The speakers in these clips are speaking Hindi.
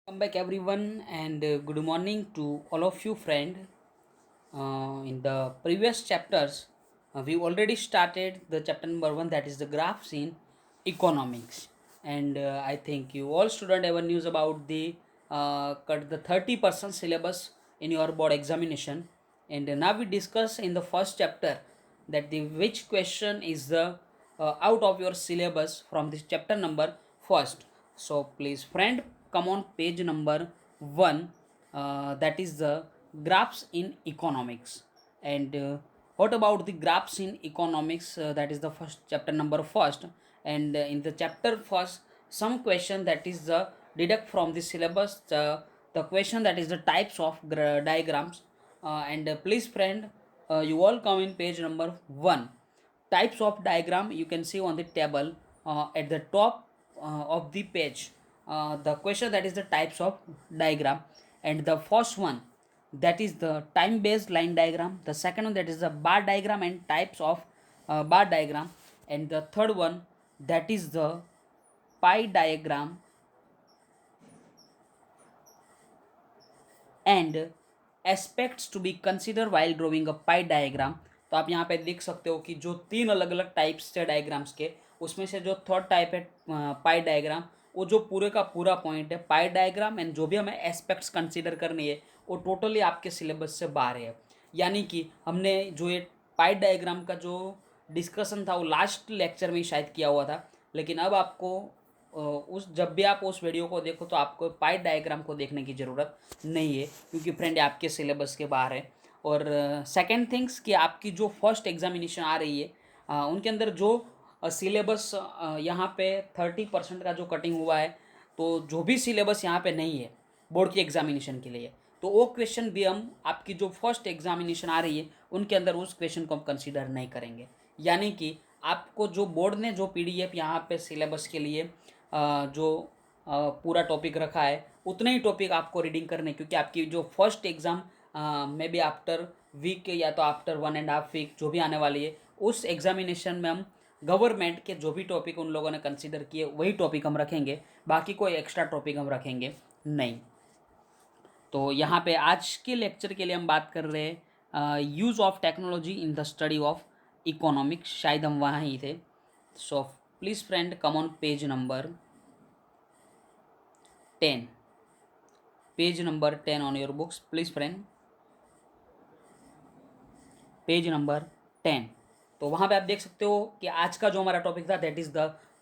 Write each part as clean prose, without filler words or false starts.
Welcome back everyone and good morning to all of you friend. In the previous chapters, we already started the chapter number 1, that is the graphs in economics, and I think you all student ever news about the cut the 30% syllabus in your board examination. And now we discuss in the first chapter that the which question is the out of your syllabus from this chapter number first. So please friend, come on page number 1, that is the graphs in economics. And what about the graphs in economics, that is the first chapter number first. And in the chapter first, some question that is the deduct from the syllabus, the question that is the types of diagrams. And please friend, you all come in page number 1. Types of diagram you can see on the table at the top of the page. The question that is the types of diagram, and the first one that is the time based line diagram, the second one that is the bar diagram and types of bar diagram, and the third one that is the pie diagram and aspects to be consider while drawing a pie diagram. तो आप यहाँ पे देख सकते हो कि जो तीन अलग अलग टाइप्स थे डायग्राम्स के, उसमें से जो थर्ड टाइप है पाई डायग्राम, वो जो पूरे का पूरा पॉइंट है पाई डायग्राम, एंड जो भी हमें एस्पेक्ट्स कंसिडर करनी है वो टोटली आपके सिलेबस से बाहर है. यानी कि हमने जो ये पाई डायग्राम का जो डिस्कशन था वो लास्ट लेक्चर में शायद किया हुआ था, लेकिन अब आपको उस जब भी आप उस वीडियो को देखो तो आपको पाई डायग्राम को देखने की ज़रूरत नहीं है, क्योंकि फ्रेंड आपके सिलेबस के बाहर है. और सेकंड थिंग्स कि आपकी जो फर्स्ट एग्जामिनेशन आ रही है, उनके अंदर जो सिलेबस यहाँ पे 30% का जो कटिंग हुआ है, तो जो भी सिलेबस यहाँ पे नहीं है बोर्ड की एग्जामिनेशन के लिए, तो वो क्वेश्चन भी हम आपकी जो फर्स्ट एग्जामिनेशन आ रही है उनके अंदर उस क्वेश्चन को हम कंसिडर नहीं करेंगे. यानी कि आपको जो बोर्ड ने जो पीडीएफ यहाँ पे सिलेबस के लिए जो पूरा टॉपिक रखा है उतने ही टॉपिक आपको रीडिंग करने, क्योंकि आपकी जो first exam may be after week या तो आफ्टर 1.5 वीक जो भी आने वाली है, उस एग्जामिनेशन में हम गवर्नमेंट के जो भी टॉपिक उन लोगों ने कंसिडर किए वही टॉपिक हम रखेंगे, बाकी कोई एक्स्ट्रा टॉपिक हम रखेंगे नहीं. तो यहाँ पे आज के लेक्चर के लिए हम बात कर रहे हैं use of technology in the study of economics. शायद हम वहाँ ही थे. So please friend, come on page number 10. Page number 10 on your books please friend, page number 10. तो वहाँ पे आप देख सकते हो कि आज का जो हमारा टॉपिक था that is the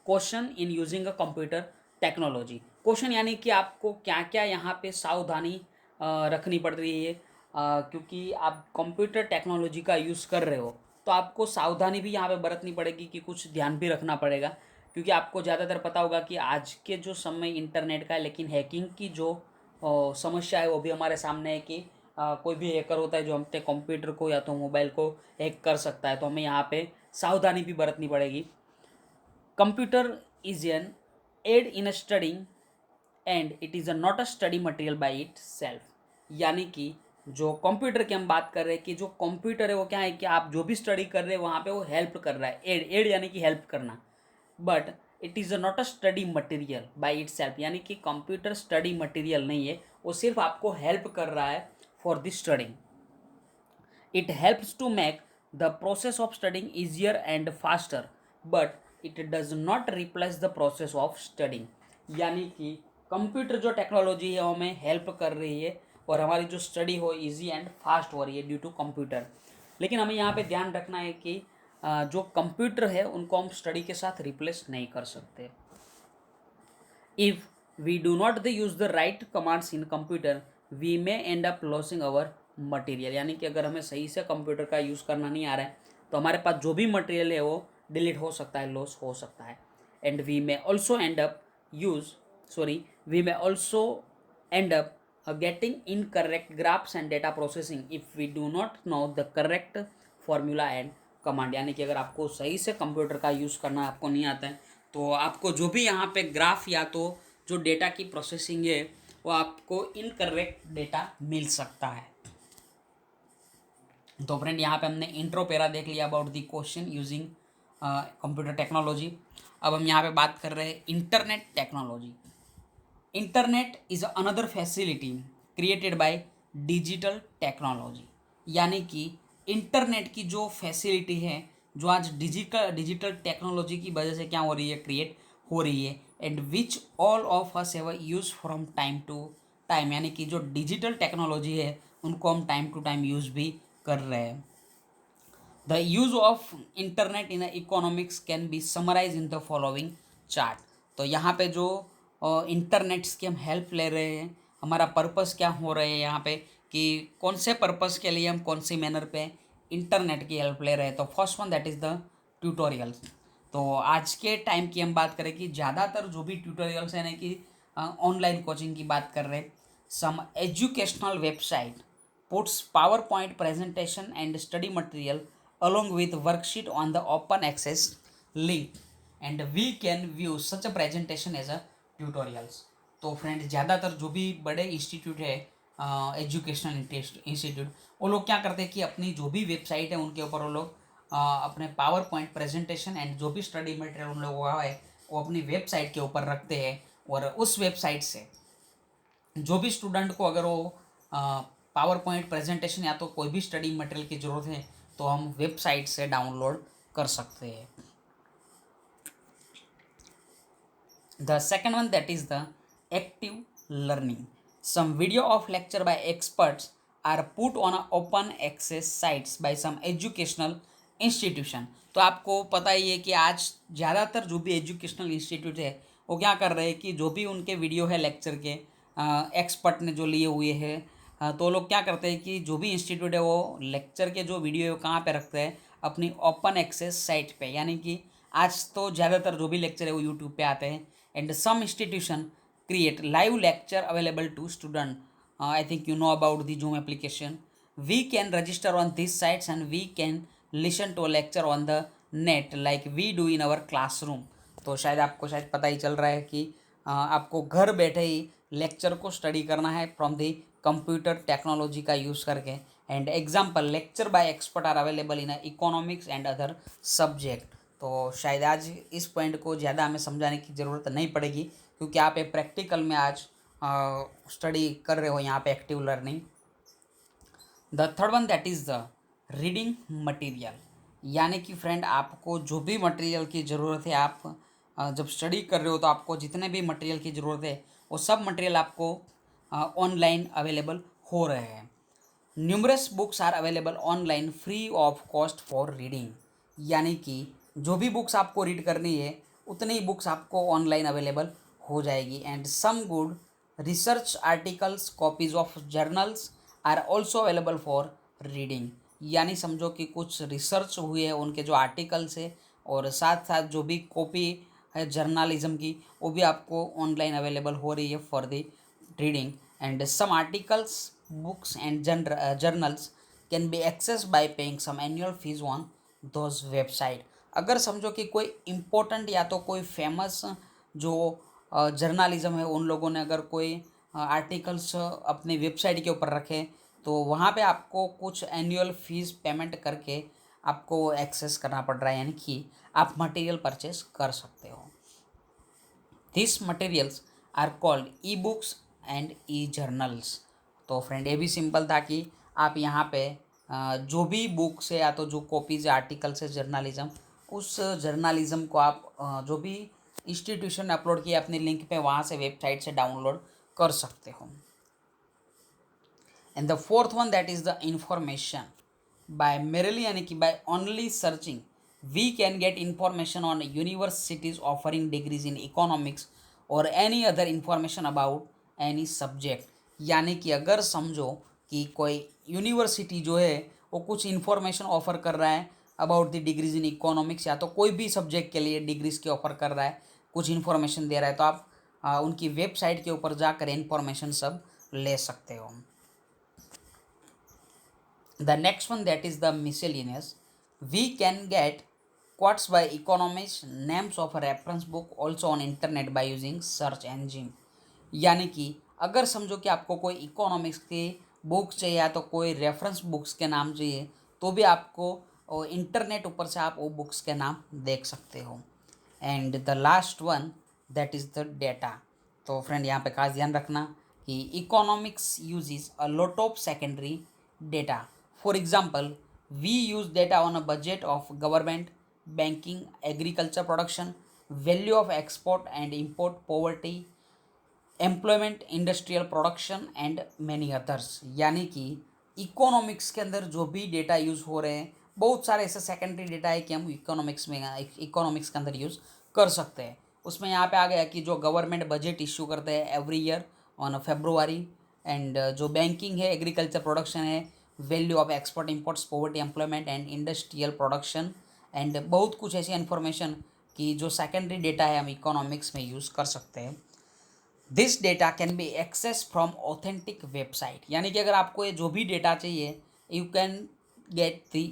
question in using a computer technology. Question यानी कि आपको क्या क्या यहाँ पे सावधानी रखनी पड़ रही है, क्योंकि आप कंप्यूटर टेक्नोलॉजी का यूज़ कर रहे हो, तो आपको सावधानी भी यहाँ पे बरतनी पड़ेगी कि कुछ ध्यान भी रखना पड़ेगा. क्योंकि आपको ज़्यादातर पता होगा कि आज के जो समय इंटरनेट का है, लेकिन हैकिंग की जो समस्या है वो भी हमारे सामने है कि कोई भी हैकर होता है जो अपने कंप्यूटर को या तो मोबाइल को हैक कर सकता है, तो हमें यहाँ पे सावधानी भी बरतनी पड़ेगी. Computer is an aid in a studying and it is a not a study material by itself. यानी कि जो कंप्यूटर की हम बात कर रहे हैं कि जो कंप्यूटर है वो क्या है कि आप जो भी स्टडी कर रहे हैं वहाँ पे वो हेल्प कर रहा है. एड एड यानी कि हेल्प करना, but it is not a study material by itself. यानी कि कंप्यूटर स्टडी मटेरियल नहीं है, वो सिर्फ आपको हेल्प कर रहा है for the studying. It helps to make the process of studying easier and faster, but it does not replace the process of studying. यानी कि कंप्यूटर जो टेक्नोलॉजी है वो हमें हेल्प कर रही है और हमारी जो स्टडी हो इजी एंड फास्ट हो रही है ड्यू टू कंप्यूटर. लेकिन हमें यहाँ पे ध्यान रखना है कि जो कंप्यूटर है उनको हम स्टडी के साथ रिप्लेस नहीं कर सकते. If we do not the use the right commands in computer we may end up losing our material. यानी कि अगर हमें सही से कंप्यूटर का यूज़ करना नहीं आ रहा है तो हमारे पास जो भी मटेरियल है वो डिलीट हो सकता है, लॉस हो सकता है. And we may also end up use sorry we may also end up getting incorrect graphs and data processing if we do not know the correct formula and command. यानी कि अगर आपको सही से कंप्यूटर का यूज़ करना आपको नहीं आता है तो आपको जो भी यहाँ पे ग्राफ या तो जो डेटा की प्रोसेसिंग है वो आपको इनकरेक्ट डेटा मिल सकता है. तो फ्रेंड यहाँ पे हमने इंट्रो पैरा देख लिया about the question using computer technology. अब हम यहाँ पे बात कर रहे हैं internet technology. Internet is another facility created by digital technology, यानी कि इंटरनेट की जो फैसिलिटी है, जो आज डिजिटल टेक्नोलॉजी की वजह से क्या हो रही है, क्रिएट हो रही है, and which all of us have use from time to time, यानी कि जो डिजिटल टेक्नोलॉजी है उनको हम टाइम टू टाइम यूज़ भी कर रहे हैं. The use of internet in economics can be summarise in the following chart. तो यहाँ पे जो इंटरनेट्स की हम हेल्प ले रहे हैं, हमारा पर्पस क्या हो रहे हैं यहाँ पे, कि कौन से पर्पस के लिए हम कौन सी मैनर पे इंटरनेट की हेल्प ले रहे हैं. तो first one that is the tutorials. तो आज के टाइम की हम बात करें कि ज़्यादातर जो भी ट्यूटोरियल्स हैं ना, कि ऑनलाइन कोचिंग की बात कर रहे हैं, some educational website puts PowerPoint presentation and study material along with worksheet on the open access link, and we can view such a presentation as a tutorials. तो फ्रेंड ज़्यादातर जो भी बड़े इंस्टीट्यूट है, एजुकेशनल इंस्टीट्यूट, वो लोग क्या करते हैं कि अपनी जो भी वेबसाइट है उनके ऊपर वो लोग अपने पावर पॉइंट प्रेजेंटेशन एंड जो भी स्टडी मटेरियल उन लोगों का है वो अपनी वेबसाइट के ऊपर रखते हैं, और उस वेबसाइट से जो भी स्टूडेंट को अगर वो पावर पॉइंट प्रेजेंटेशन या तो कोई भी स्टडी मटेरियल की ज़रूरत है तो हम वेबसाइट से डाउनलोड कर सकते हैं. The second one that is the active learning. Some video of lecture by experts are put on a open access sites by some educational institution. तो आपको पता ही है कि आज ज़्यादातर जो भी एजुकेशनल इंस्टीट्यूट है वो क्या कर रहे हैं कि जो भी उनके वीडियो है लेक्चर के एक्सपर्ट ने जो लिए हुए हैं, तो लोग क्या करते हैं कि जो भी इंस्टीट्यूट है वो लेक्चर के जो वीडियो है वो कहाँ पे रखते हैं, अपनी ओपन एक्सेस साइट पे. यानी कि आज तो ज़्यादातर जो भी लेक्चर है वो यूट्यूब पे आते हैं, and some institution create live lecture available to student. I think you know about the Zoom application. We can register on this sites and we can listen to a lecture on the net like we do in our classroom. तो शायद आपको शायद पता ही चल रहा है कि आपको घर बैठे ही लेक्चर को स्टडी करना है फ्रॉम दी कंप्यूटर टेक्नोलॉजी का यूज़ करके. And example lecture by expert are available in economics and other subject. तो शायद आज इस पॉइंट को ज़्यादा हमें समझाने की ज़रूरत नहीं पड़ेगी, क्योंकि आप एक प्रैक्टिकल में आज स्टडी कर रहे हो यहाँ पे active learning. The third one that is the reading material, यानी कि फ्रेंड आपको जो भी मटेरियल की ज़रूरत है, आप जब स्टडी कर रहे हो तो आपको जितने भी मटेरियल की ज़रूरत है वो सब मटेरियल आपको ऑनलाइन अवेलेबल हो रहे हैं. Numerous books are available online free of cost for reading, यानी कि जो भी बुक्स आपको रीड करनी है उतनी ही बुक्स आपको ऑनलाइन अवेलेबल हो जाएगी. And some good research articles copies of journals are also available for reading, यानी समझो कि कुछ रिसर्च हुई है उनके जो आर्टिकल्स है, और साथ साथ जो भी कॉपी है जर्नलिज्म की वो भी आपको ऑनलाइन अवेलेबल हो रही है for the reading. And some articles books and journals can be access by paying some annual fees on those website. अगर समझो कि कोई इम्पोर्टेंट या तो कोई फेमस जो जर्नलिज्म है उन लोगों ने अगर कोई आर्टिकल्स अपनी वेबसाइट के ऊपर रखे तो वहाँ पे आपको कुछ एनुअल फीस पेमेंट करके आपको एक्सेस करना पड़ रहा है, यानी कि आप मटेरियल परचेस कर सकते हो. This materials are called e books and e journals. तो फ्रेंड ये भी सिंपल था कि आप यहाँ पे जो भी बुक्स है या तो जो कॉपीज आर्टिकल्स है जर्नलिज्म, उस जर्नलिज्म को आप जो भी इंस्टीट्यूशन ने अपलोड किया अपनी लिंक पे वहाँ से वेबसाइट से डाउनलोड कर सकते हो. And the fourth one that is the information by merely, यानी कि by only searching we can get information on universities offering degrees in economics और any other information about any subject. यानी कि अगर समझो कि कोई यूनिवर्सिटी जो है वो कुछ इन्फॉर्मेशन ऑफर कर रहा है about the degrees in economics, या तो कोई भी सब्जेक्ट के लिए डिग्रीज के ऑफर कर रहा है, कुछ इन्फॉर्मेशन दे रहा है, तो आप उनकी वेबसाइट के ऊपर जाकर इन्फॉर्मेशन सब ले सकते हो. The next one that is the miscellaneous. We can get quotes by economists, names of a reference book also on internet by using search engine. यानी कि अगर समझो कि आपको कोई इकोनॉमिक्स के बुक चाहिए या तो कोई रेफरेंस बुक्स के नाम चाहिए तो भी आपको इंटरनेट ऊपर से आप वो बुक्स के नाम देख सकते हो. And the last one that is the data. तो फ्रेंड यहाँ पे खास ध्यान रखना कि economics uses a lot of secondary data. For example, we use data on a budget of government, banking, agriculture production, value of export and import, poverty, employment, industrial production and many others. यानी कि इकोनॉमिक्स के अंदर जो भी डेटा यूज़ हो रहे हैं, बहुत सारे ऐसे सेकेंडरी डेटा है कि हम इकोनॉमिक्स के अंदर यूज़ कर सकते हैं. उसमें यहाँ पे आ गया कि जो गवर्नमेंट बजट इश्यू करते हैं every year on February, and जो बैंकिंग है, एग्रीकल्चर प्रोडक्शन है, value of export imports, poverty, employment and industrial production, and बहुत कुछ ऐसी इन्फॉर्मेशन कि जो सेकेंडरी डेटा है हम इकोनॉमिक्स में यूज़ कर सकते हैं. This data can be access from authentic website. यानी कि अगर आपको ये जो भी डेटा चाहिए, you can get the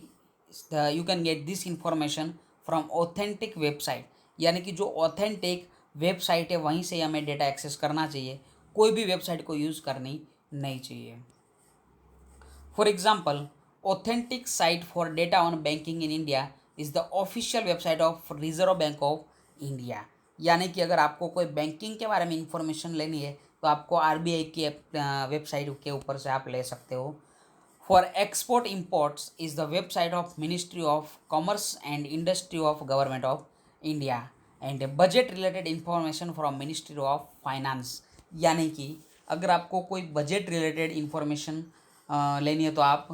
you can get this information from authentic website. यानी कि जो ऑथेंटिक वेबसाइट है वहीं से हमें डेटा एक्सेस करना चाहिए, कोई भी वेबसाइट को यूज़ करनी नहीं चाहिए. For example, authentic site for data on banking in India is the official website of reserve bank of India. यानी कि अगर आपको कोई बैंकिंग के बारे में इंफॉर्मेशन लेनी है तो आपको आरबीआई की वेबसाइट के ऊपर से आप ले सकते हो. For export imports is the website of ministry of commerce and industry of government of India, and budget related information from ministry of finance. यानी कि अगर आपको कोई बजट रिलेटेड इंफॉर्मेशन लेनी है तो आप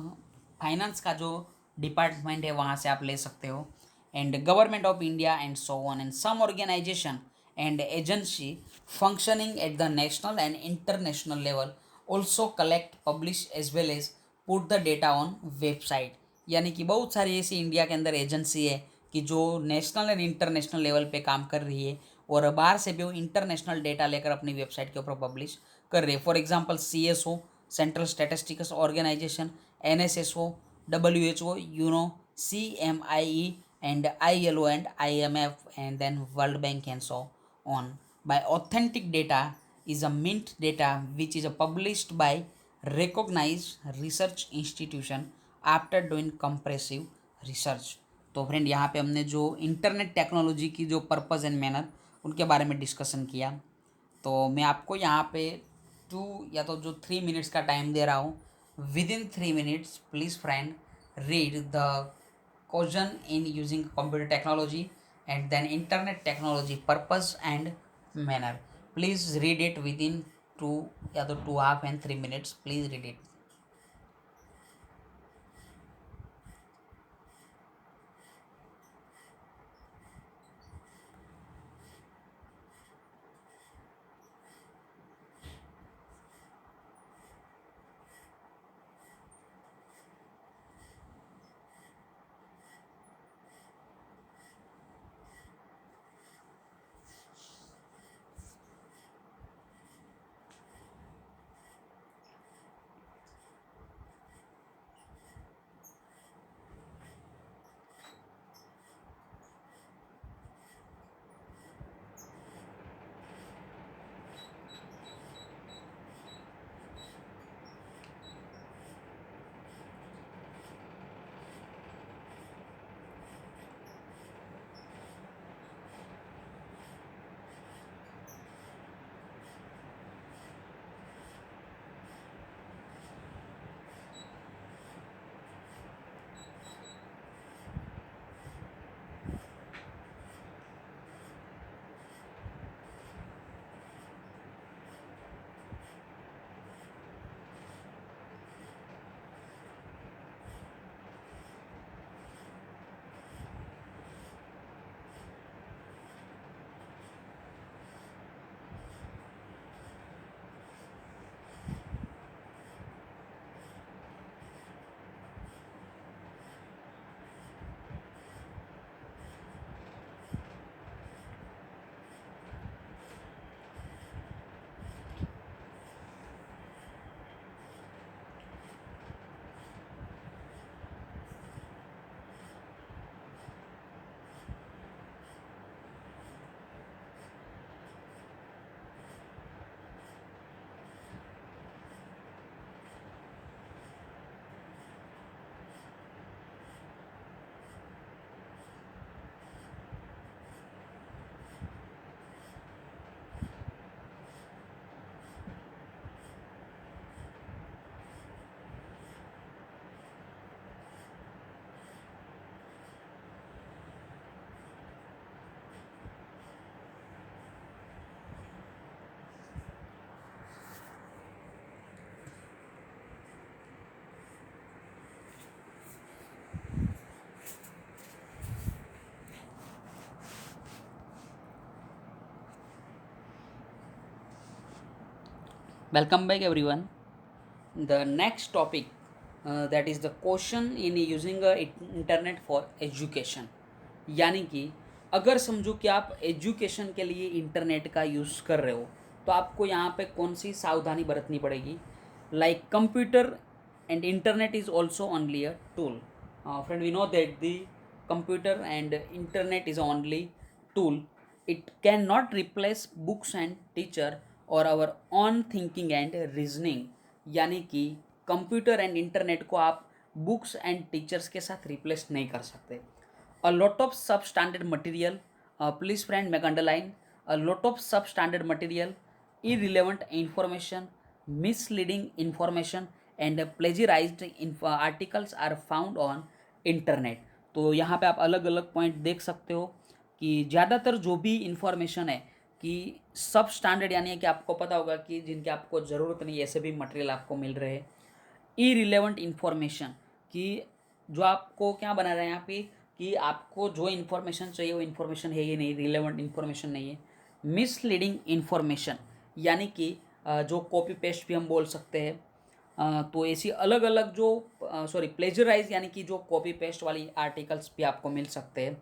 फाइनेंस का जो डिपार्टमेंट है वहाँ से आप ले सकते हो. And government of India and so on, and some organisation and agency functioning at the national and international level also collect, publish as well as put the data on website. यानी कि बहुत सारी ऐसी इंडिया के अंदर एजेंसी है कि जो नेशनल एंड इंटरनेशनल लेवल पे काम कर रही है और बाहर से भी वो इंटरनेशनल डेटा लेकर अपनी वेबसाइट के ऊपर पब्लिश कर रही है. For example CSO, central statistics organisation, NSSO, WHO, UNO, CMIE and ILO and IMF, and then World Bank and so on. By authentic data is a mint data which is published by recognized research institution after doing comprehensive research. तो फ्रेंड यहाँ पे हमने जो इंटरनेट टेक्नोलॉजी की जो पर्पज़ एंड मैनर उनके बारे में डिस्कशन किया. तो मैं आपको यहाँ पे 3 मिनट्स का टाइम दे रहा हूँ. Within 3 minutes please friend read the question in using computer technology and then internet technology purpose and manner. Please read it within 2.5 and 3 minutes. Please read it. Welcome back, everyone. The next topic, that is the question in using internet for education. यानी कि अगर समझो कि आप एजुकेशन के लिए इंटरनेट का यूज़ कर रहे हो तो आपको यहाँ पे कौन सी सावधानी बरतनी पड़ेगी. Like computer and internet is also only a tool. Friend, we know that the computer and internet is only tool. It can not replace books and teacher और our own thinking and reasoning. यानी कि कंप्यूटर एंड इंटरनेट को आप बुक्स एंड टीचर्स के साथ रिप्लेस नहीं कर सकते. A lot of substandard material, please friend make underline, a lot of substandard material, irrelevant information, misleading information and plagiarized articles are found on internet. तो यहाँ पे आप अलग अलग पॉइंट देख सकते हो कि ज़्यादातर जो भी इंफॉर्मेशन है कि सब स्टैंडर्ड, यानी कि आपको पता होगा कि जिनकी आपको ज़रूरत नहीं ऐसे भी मटेरियल आपको मिल रहे हैं. इरिलेवेंट इन्फॉर्मेशन, कि जो आपको क्या बना रहा है यहाँ पे कि आपको जो इन्फॉर्मेशन चाहिए वो इन्फॉर्मेशन है ही नहीं, रिलेवेंट इन्फॉर्मेशन नहीं है. मिसलीडिंग इन्फॉर्मेशन, यानी कि जो कॉपी पेस्ट भी हम बोल सकते हैं. तो ऐसी अलग अलग जो प्लेजराइज, यानी कि जो कॉपी पेस्ट वाली आर्टिकल्स भी आपको मिल सकते हैं.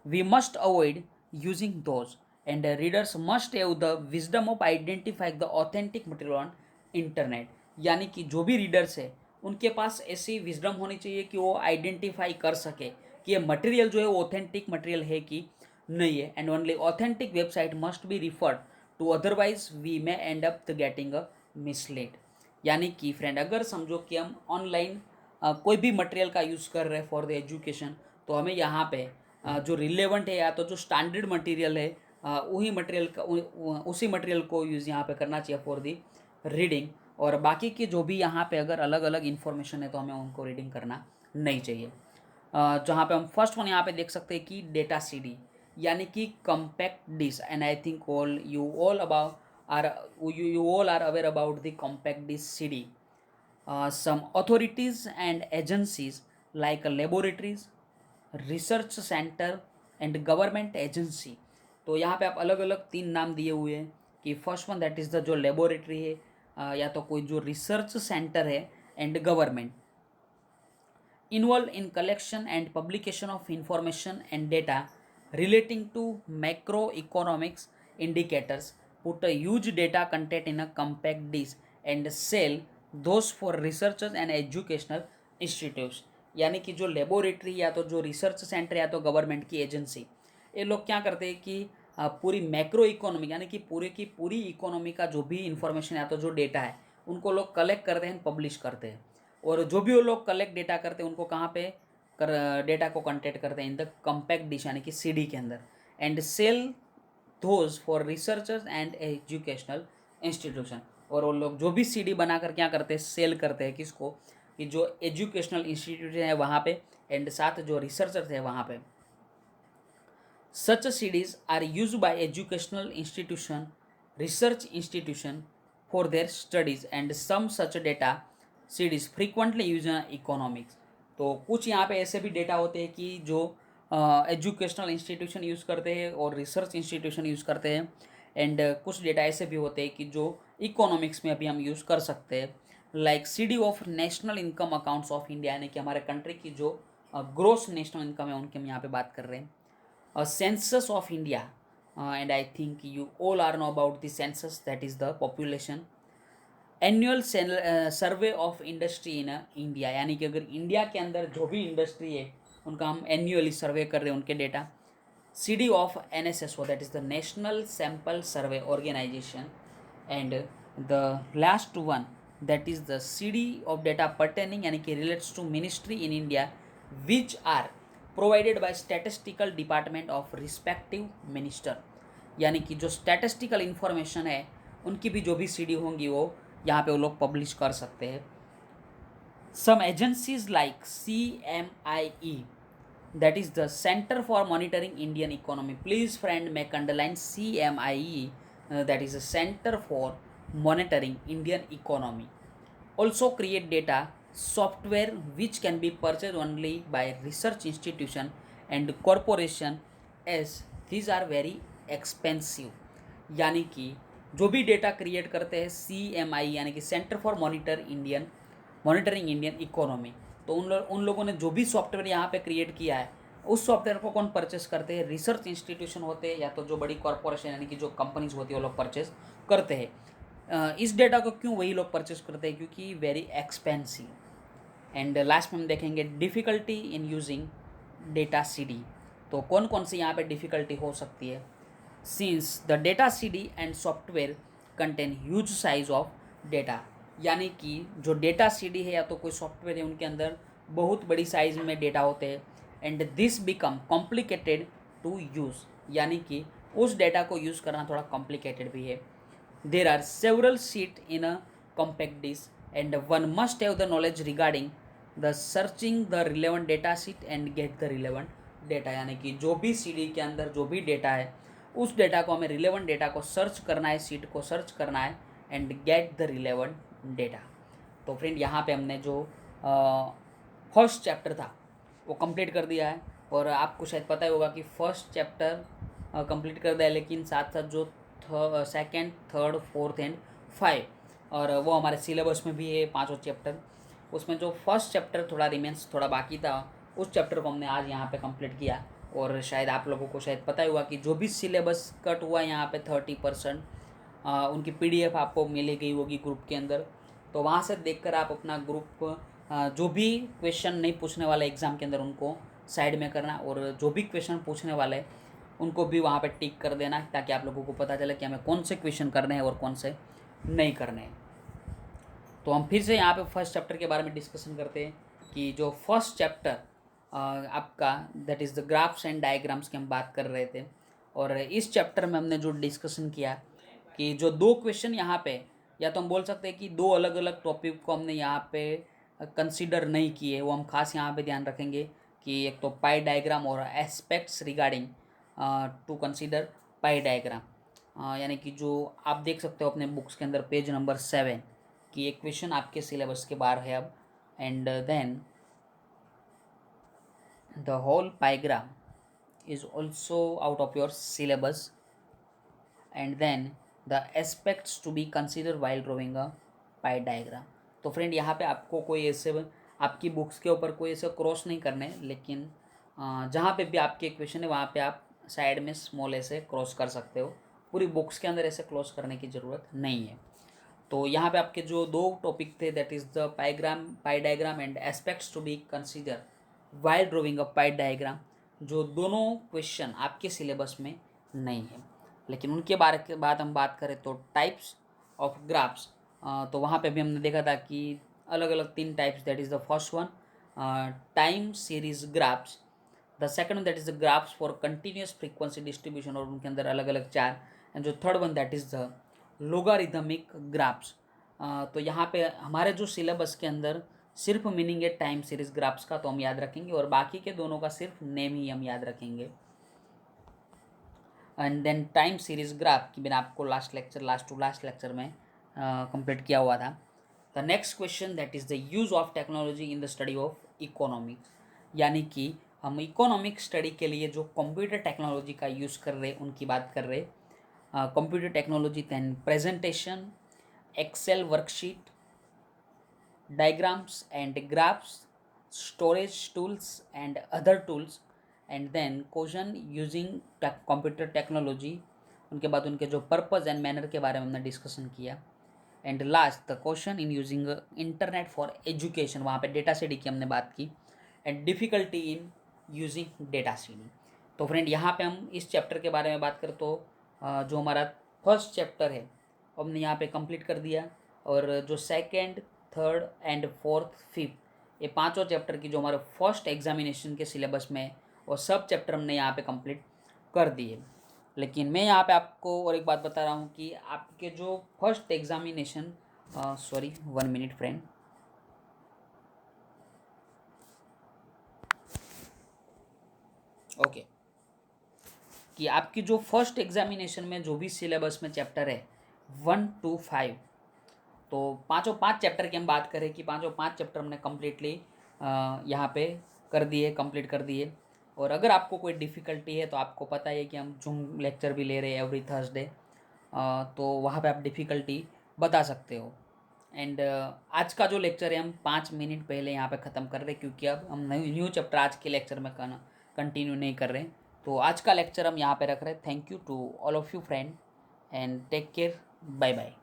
We must avoid using those and readers must have the wisdom of identifying the authentic material on internet. यानी कि जो भी रीडर्स है उनके पास ऐसी विजडम होनी चाहिए कि वो आइडेंटिफाई कर सके कि ये मटेरियल जो है वो ऑथेंटिक मटेरियल है कि नहीं है. And only authentic website must be referred to, otherwise we may end up getting a mislead. यानी कि फ्रेंड, अगर समझो कि हम ऑनलाइन कोई भी मटेरियल का यूज़ कर रहे हैं फॉर द एजुकेशन, तो हमें यहाँ पे जो रिलेवेंट है या तो जो स्टैंडर्ड मटेरियल है वही मटेरियल का उसी मटेरियल को यूज़ यहाँ पे करना चाहिए फॉर दी रीडिंग. और बाकी की जो भी यहाँ पे अगर अलग अलग इन्फॉर्मेशन है तो हमें उनको रीडिंग करना नहीं चाहिए. जहाँ पे हम फर्स्ट वन यहाँ पे देख सकते हैं कि डेटा सीडी, यानी कि compact disc. And I think all you all about are you all are aware about the compact disc CD. Some authorities and agencies like laboratories, research centre and government agency. तो यहाँ पे आप अलग अलग 3 नाम दिए हुए हैं कि first one that is the जो लेबोरेटरी है, या तो कोई जो रिसर्च सेंटर है, and government involved in collection and publication of information and data relating to macroeconomics indicators, put a huge data content in a compact disk and sell those for researchers and educational institutes. यानी कि जो लेबोरेटरी या तो जो रिसर्च सेंटर या तो गवर्नमेंट की एजेंसी, ये लोग क्या करते हैं कि पूरी मैक्रो इकोनॉमी, यानी कि पूरे की पूरी इकोनॉमी का जो भी इंफॉर्मेशन या तो जो डेटा है उनको लोग कलेक्ट करते हैं, पब्लिश करते हैं. और जो भी वो लोग कलेक्ट डेटा करते हैं उनको कहाँ पे डेटा को कंटेंट करते हैं इन द कॉम्पैक्ट डिश, यानी कि सीडी के अंदर. And sell those for researchers and educational institution. और वो लोग जो भी सीडी बनाकर क्या करते हैं, सेल करते हैं किसको, कि जो एजुकेशनल इंस्टीट्यूशन है वहाँ पे एंड साथ जो रिसर्चर्स है वहाँ पे. Such CDs are use by educational institution, research institution for their studies and some such data CDs frequently use in economics. तो कुछ यहाँ पे ऐसे भी डेटा होते हैं कि जो एजुकेशनल इंस्टीट्यूशन यूज़ करते हैं और रिसर्च इंस्टीट्यूशन यूज़ करते हैं. एंड कुछ डेटा ऐसे भी होते हैं कि जो इकोनॉमिक्स में अभी हम यूज़ कर सकते हैं. Like CD of national income accounts of India, यानी कि हमारे कंट्री की जो ग्रोस नेशनल इनकम है उनके हम यहाँ पे बात कर रहे हैं. Census of India, and I think you all are know about the census, that is the population. Annual survey of industry in India, यानी कि अगर इंडिया के अंदर जो भी इंडस्ट्री है उनका हम एनुअली सर्वे कर रहे हैं उनके data. C D of NSSO, that is the national sample survey organisation. And the last one that is the CD of data pertaining, यानी कि relates to ministry in India which are provided by statistical department of respective minister. यानी कि जो स्टैटिस्टिकल इंफॉर्मेशन है उनकी भी जो भी CD होंगी वो यहाँ पे वो लोग पब्लिश कर सकते हैं. Some agencies like CMIE, that is the centre for monitoring Indian economy. Please friend make underline CMIE, that is the centre for monitoring Indian economy. Also create data software which can be purchased only by research institution and corporation as these are very expensive. यानी कि जो भी डेटा क्रिएट करते हैं CMI यानी कि centre for monitoring Indian economy, तो उन लोगों ने जो भी सॉफ्टवेयर यहाँ पे क्रिएट किया है, उस सॉफ्टवेयर को कौन परचेस करते हैं? रिसर्च इंस्टीट्यूशन होते हैं या तो जो बड़ी कॉरपोरेशन यानी कि जो कंपनीज होती है वो लोग परचेस करते हैं। इस डेटा को क्यों वही लोग परचेस करते हैं? क्योंकि वेरी एक्सपेंसिव। एंड लास्ट में हम देखेंगे difficulty in using data CD। तो कौन कौन सी यहाँ पे डिफ़िकल्टी हो सकती है? Since the data CD and software contain huge size of data, यानी कि जो डेटा CD है या तो कोई सॉफ्टवेयर है उनके अंदर बहुत बड़ी साइज में डेटा होते हैं। And this become complicated to use, यानी कि उस डेटा को यूज़ करना थोड़ा कॉम्प्लिकेटेड भी है। There are several sheet in a compact disc and one must have the knowledge regarding the searching the relevant data sheet and get the relevant data, यानी कि जो भी CD के अंदर जो भी डेटा है उस डेटा को हमें रिलेवेंट डेटा को सर्च करना है, सीट को सर्च करना है and get the relevant data. तो फ्रेंड यहाँ पे हमने जो फर्स्ट चैप्टर था वो कंप्लीट कर दिया है, और आपको शायद पता ही होगा कि फर्स्ट चैप्टर कंप्लीट कर दिया है, लेकिन साथ साथ जो सेकेंड, थर्ड, फोर्थ एंड 5 और वो हमारे सिलेबस में भी है 5 चैप्टर। उसमें जो फर्स्ट चैप्टर थोड़ा रिमेंस थोड़ा बाकी था, उस चैप्टर को हमने आज यहाँ पे कंप्लीट किया। और शायद आप लोगों को शायद पता ही होगा कि जो भी सिलेबस कट हुआ यहाँ पे 30% उनकी PDF आपको मिली गई होगी ग्रुप के अंदर। तो वहाँ से देखकर आप अपना ग्रुप जो भी क्वेश्चन नहीं पूछने वाले एग्ज़ाम के अंदर उनको साइड में करना, और जो भी क्वेश्चन पूछने वाले उनको भी वहाँ पे टिक कर देना, ताकि आप लोगों को पता चले कि हमें कौन से क्वेश्चन करने हैं और कौन से नहीं करने हैं। तो हम फिर से यहाँ पे फर्स्ट चैप्टर के बारे में डिस्कशन करते हैं कि जो फर्स्ट चैप्टर आपका that is the graphs and diagrams की हम बात कर रहे थे। और इस चैप्टर में हमने जो डिस्कशन किया कि जो 2 क्वेश्चन यहाँ पे, या तो हम बोल सकते हैं कि 2 अलग अलग टॉपिक को हमने यहाँ पे कंसीडर नहीं किए, वो हम खास यहाँ पे ध्यान रखेंगे कि एक तो पाई डायग्राम और aspects regarding to consider pie diagram. यानी कि जो आप देख सकते हो अपने बुक्स के अंदर पेज नंबर 7 कि एक क्वेश्चन आपके सिलेबस के बाहर है अब। And then the whole pygram is also out of your syllabus, and then the aspects to be considered while drawing a pie diagram। तो फ्रेंड यहाँ पे आपको कोई ऐसे आपकी बुक्स के ऊपर कोई ऐसे क्रॉस नहीं करने, लेकिन जहाँ पे भी आपके क्वेश्चन है वहाँ पे आप साइड में स्मॉल ऐसे क्रॉस कर सकते हो, पूरी बुक्स के अंदर ऐसे क्रॉस करने की ज़रूरत नहीं है। तो यहाँ पे आपके जो 2 टॉपिक थे that is the pie diagram and aspects to be consider while drawing a pie diagram, जो दोनों क्वेश्चन आपके सिलेबस में नहीं है। लेकिन उनके बारे के बाद हम बात करें तो टाइप्स ऑफ ग्राफ्स, तो वहाँ पे भी हमने देखा था कि अलग अलग 3 types, that is the first one time series graphs, the second that is the graphs for continuous frequency distribution, और उनके अंदर अलग अलग 4, एंड जो third one that is the logarithmic graphs. तो यहाँ पे हमारे जो सिलेबस के अंदर सिर्फ मीनिंग है टाइम सीरीज ग्राफ्स का, तो हम याद रखेंगे, और बाकी के दोनों का सिर्फ नेम ही हम याद रखेंगे। And then time series graph की मैंने आपको लास्ट टू लास्ट लेक्चर में कंप्लीट किया हुआ था। The next question that is the use of technology in the study of economics, यानी कि हम इकोनॉमिक स्टडी के लिए जो कंप्यूटर टेक्नोलॉजी का यूज़ कर रहे उनकी बात कर रहे। Computer technology then presentation, Excel worksheet, diagrams and graphs, storage tools and other tools, and then question using computer technology. उनके बाद उनके जो पर्पज़ एंड मैनर के बारे में हमने डिस्कशन किया। And last the question in using internet for education, वहाँ पे डेटा CD की हमने बात की, and difficulty in using data CD। तो फ्रेंड यहाँ पे हम इस चैप्टर के बारे में बात करें तो जो हमारा फर्स्ट चैप्टर है हमने यहाँ पे कंप्लीट कर दिया, और जो second, third and fourth, fifth, ये 5 चैप्टर की जो हमारे फर्स्ट एग्जामिनेशन के सिलेबस में वो सब चैप्टर हमने यहाँ पे कंप्लीट कर दिए। लेकिन मैं यहाँ पे आपको और एक बात बता रहा हूँ कि आपके जो first examination, sorry 1 minute friend, okay, कि आपकी जो फर्स्ट एग्जामिनेशन में जो भी सिलेबस में चैप्टर है 1 to 5, तो 5 चैप्टर की हम बात करें कि 5 चैप्टर हमने कम्प्लीटली यहाँ पे कंप्लीट कर दिए। और अगर आपको कोई डिफ़िकल्टी है तो आपको पता है कि हम जूम लेक्चर भी ले रहे हैं एवरी थर्सडे, तो वहाँ पे आप डिफ़िकल्टी बता सकते हो। एंड आज का जो लेक्चर है हम 5 मिनट पहले यहाँ पे ख़त्म कर रहे हैं, क्योंकि अब हम न्यू चैप्टर आज के लेक्चर में कंटिन्यू नहीं कर रहे। तो आज का लेक्चर हम यहाँ पे रख रहे हैं। Thank you to all of you friend and take care, bye bye.